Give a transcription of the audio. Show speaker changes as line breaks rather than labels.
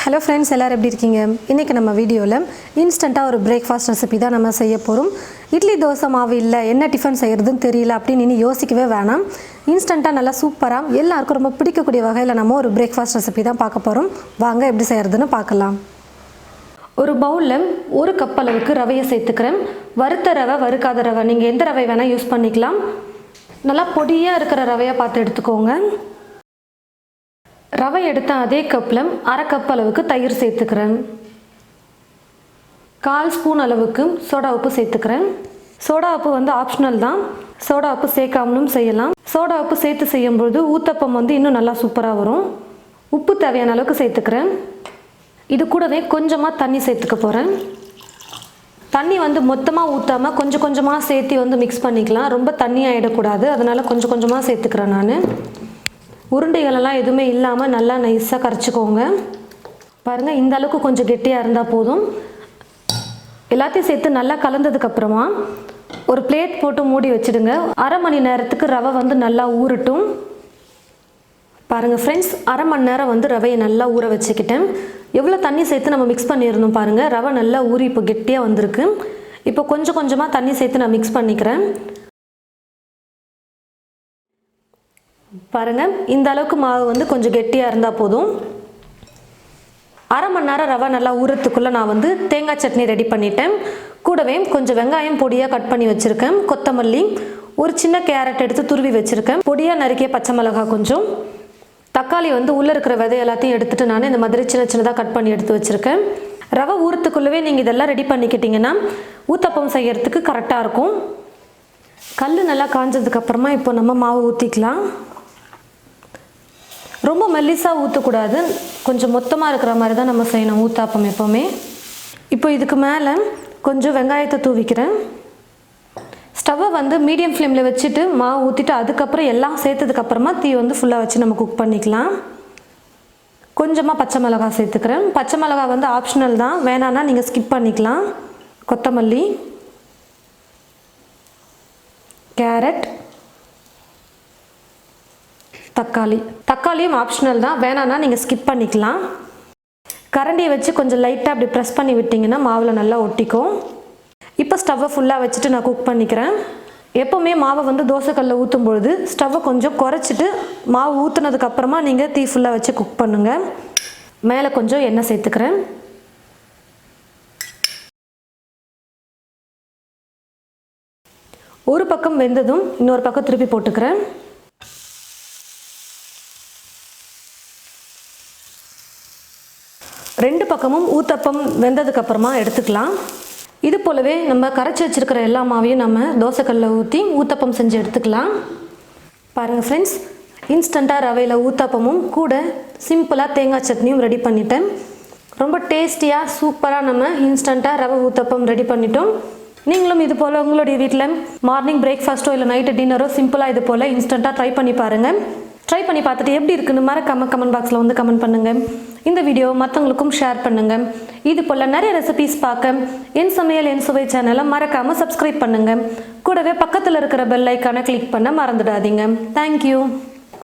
Hello friends, எல்லோரும் எப்படி இருக்கீங்க? இன்றைக்கி நம்ம வீடியோவில் இன்ஸ்டண்ட்டாக ஒரு பிரேக்ஃபாஸ்ட் ரெசிபி தான் நம்ம செய்ய போகிறோம். இட்லி தோசை மாவு இல்லை, என்ன டிஃபன் செய்கிறதுன்னு தெரியல அப்படின்னு இனி யோசிக்கவே வேணாம். இன்ஸ்டண்ட்டாக நல்லா சூப்பராக எல்லாருக்கும் ரொம்ப பிடிக்கக்கூடிய வகையில் நம்ம ஒரு பிரேக்ஃபாஸ்ட் ரெசிபி தான் பார்க்க போகிறோம். வாங்க எப்படி செய்கிறதுன்னு பார்க்கலாம். ஒரு பவுலில் 1 கப் அளவுக்கு ரவையை சேர்த்துக்கிறேன். வறுத்த ரவை, வறுக்காத ரவை, நீங்கள் எந்த ரவை வேணால் யூஸ் பண்ணிக்கலாம். நல்லா பொடியாக இருக்கிற ரவையை பார்த்து எடுத்துக்கோங்க. ரவை எடுத்த அதே கப்பில் 1/2 கப் அளவுக்கு தயிர் சேர்த்துக்கிறேன். 1/4 ஸ்பூன் அளவுக்கு சோடா உப்பு சேர்த்துக்கிறேன். சோடா உப்பு ஆப்ஷனல் தான், சோடா உப்பு சேர்க்காமலும் செய்யலாம். சோடா உப்பு சேர்த்து செய்யும்பொழுது ஊத்தப்பம் இன்னும் நல்லா சூப்பராக வரும். உப்பு தேவையான அளவுக்கு சேர்த்துக்கிறேன். இது கூடவே கொஞ்சமாக தண்ணி சேர்த்துக்க போகிறேன். தண்ணி மொத்தமாக ஊற்றாமல் கொஞ்சம் கொஞ்சமாக சேர்த்து மிக்ஸ் பண்ணிக்கலாம். ரொம்ப தண்ணி ஆகிடக்கூடாது, அதனால் கொஞ்சம் கொஞ்சமாக சேர்த்துக்கிறேன். நான் உருண்டைகளெல்லாம் எதுவுமே இல்லாமல் நல்லா நைஸாக கரைச்சிக்கோங்க. பாருங்கள், இந்த அளவுக்கு கொஞ்சம் கெட்டியாக இருந்தால் போதும். எல்லாத்தையும் சேர்த்து நல்லா கலந்ததுக்கப்புறமா ஒரு பிளேட் போட்டு மூடி வச்சுடுங்க. 1/2 மணி நேரத்துக்கு ரவை நல்லா ஊறட்டும். பாருங்கள் ஃப்ரெண்ட்ஸ், 1/2 மணி நேரம் ரவையை நல்லா ஊற வச்சுக்கிட்டேன். எவ்வளோ தண்ணி சேர்த்து நம்ம மிக்ஸ் பண்ணியிருந்தோம் பாருங்கள். ரவை நல்லா ஊறி இப்போ கெட்டியாக வந்திருக்கு. இப்போ கொஞ்சம் கொஞ்சமாக தண்ணி சேர்த்து நான் மிக்ஸ் பண்ணிக்கிறேன். பாருங்கள், இந்த அளவுக்கு மாவு கொஞ்சம் கெட்டியாக இருந்தால் போதும். 1/2 மணி நேரம் ரவை நல்லா ஊறத்துக்குள்ளே நான் தேங்காய் சட்னி ரெடி பண்ணிட்டேன். கூடவே கொஞ்சம் வெங்காயம் பொடியாக கட் பண்ணி வச்சுருக்கேன். கொத்தமல்லி, ஒரு சின்ன கேரட் எடுத்து துருவி வச்சுருக்கேன். பொடியாக நறுக்கிய பச்சை மிளகாய் கொஞ்சம், தக்காளி உள்ளே இருக்கிற விதை எல்லாத்தையும் எடுத்துகிட்டு நான் இந்த மாதிரி சின்ன சின்னதாக கட் பண்ணி எடுத்து வச்சுருக்கேன். ரவை ஊறத்துக்குள்ளவே நீங்கள் இதெல்லாம் ரெடி பண்ணிக்கிட்டிங்கன்னா ஊத்தப்பம் செய்கிறதுக்கு கரெக்டாக இருக்கும். கல் நல்லா காஞ்சதுக்கப்புறமா இப்போ நம்ம மாவு ஊற்றிக்கலாம். ரொம்ப மெல்லிசாக ஊற்றக்கூடாது, கொஞ்சம் மொத்தமாக இருக்கிற மாதிரி தான் நம்ம செய்யணும் ஊத்தாப்பம் எப்போவுமே. இப்போ இதுக்கு மேலே கொஞ்சம் வெங்காயத்தை தூவிக்கிறேன். ஸ்டவ்வை மீடியம் ஃப்ளேமில் வச்சுட்டு மாவு ஊற்றிட்டு அதுக்கப்புறம் எல்லாம் சேர்த்ததுக்கப்புறமா தீ ஃபுல்லாக வச்சு நம்ம குக் பண்ணிக்கலாம். கொஞ்சமாக பச்சை மிளகாய் சேர்த்துக்கிறேன். பச்சை மிளகாய் ஆப்ஷனல் தான், வேணான்னா நீங்கள் ஸ்கிப் பண்ணிக்கலாம். கொத்தமல்லி, கேரட், தக்காளியும் ஆப்ஷனல் தான், வேணான்னா நீங்கள் ஸ்கிப் பண்ணிக்கலாம். கரண்டியை வச்சு கொஞ்சம் லைட்டாக அப்படி ப்ரெஸ் பண்ணி விட்டிங்கன்னா மாவில் நல்லா ஒட்டிக்கும். இப்போ ஸ்டவ்வை ஃபுல்லாக வச்சுட்டு நான் குக் பண்ணிக்கிறேன். எப்போவுமே மாவை தோசைக்கல்லில் ஊற்றும் பொழுது ஸ்டவ்வை கொஞ்சம் குறைச்சிட்டு மாவு ஊற்றுனதுக்கப்புறமா நீங்கள் தீ ஃபுல்லாக வச்சு குக் பண்ணுங்கள். மேலே கொஞ்சம் எண்ணெய் சேர்த்துக்கிறேன். ஒரு பக்கம் வெந்ததும் இன்னொரு பக்கம் திருப்பி போட்டுக்கிறேன். ரெண்டு பக்கமும் ஊத்தப்பம் வெந்ததுக்கப்புறமா எடுத்துக்கலாம். இது போலவே நம்ம கரைச்சி வச்சுருக்கிற எல்லா மாவையும் நம்ம தோசைக்கல்லில் ஊற்றி ஊத்தப்பம் செஞ்சு எடுத்துக்கலாம். பாருங்கள் ஃப்ரெண்ட்ஸ், இன்ஸ்டண்ட்டாக ரவையில் ஊத்தப்பமும் கூட சிம்பிளாக தேங்காய் சட்னியும் ரெடி பண்ணிட்டேன். ரொம்ப டேஸ்டியாக சூப்பராக நம்ம இன்ஸ்டண்ட்டாக ரவை ஊத்தப்பம் ரெடி பண்ணிட்டோம். நீங்களும் இது போல் உங்களுடைய வீட்டில் மார்னிங் பிரேக்ஃபாஸ்ட்டோ இல்லை நைட்டு டின்னரோ சிம்பிளாக இது போல் இன்ஸ்டண்ட்டாக ட்ரை பண்ணி பாருங்கள். ட்ரை பண்ணி பார்த்துட்டு எப்படி இருக்குன்னு மறக்காம கமெண்ட் பாக்ஸில் கமெண்ட் பண்ணுங்கள். இந்த வீடியோ மற்றவங்களுக்கும் ஷேர் பண்ணுங்கள். இது போல் நிறைய ரெசிபிஸ் பார்க்க என் சமையல் என் சுவை சேனலை மறக்காமல் சப்ஸ்கிரைப் பண்ணுங்கள். கூடவே பக்கத்தில் இருக்கிற பெல் ஐக்கானை கிளிக் பண்ண மறந்துடாதீங்க. தேங்க்யூ.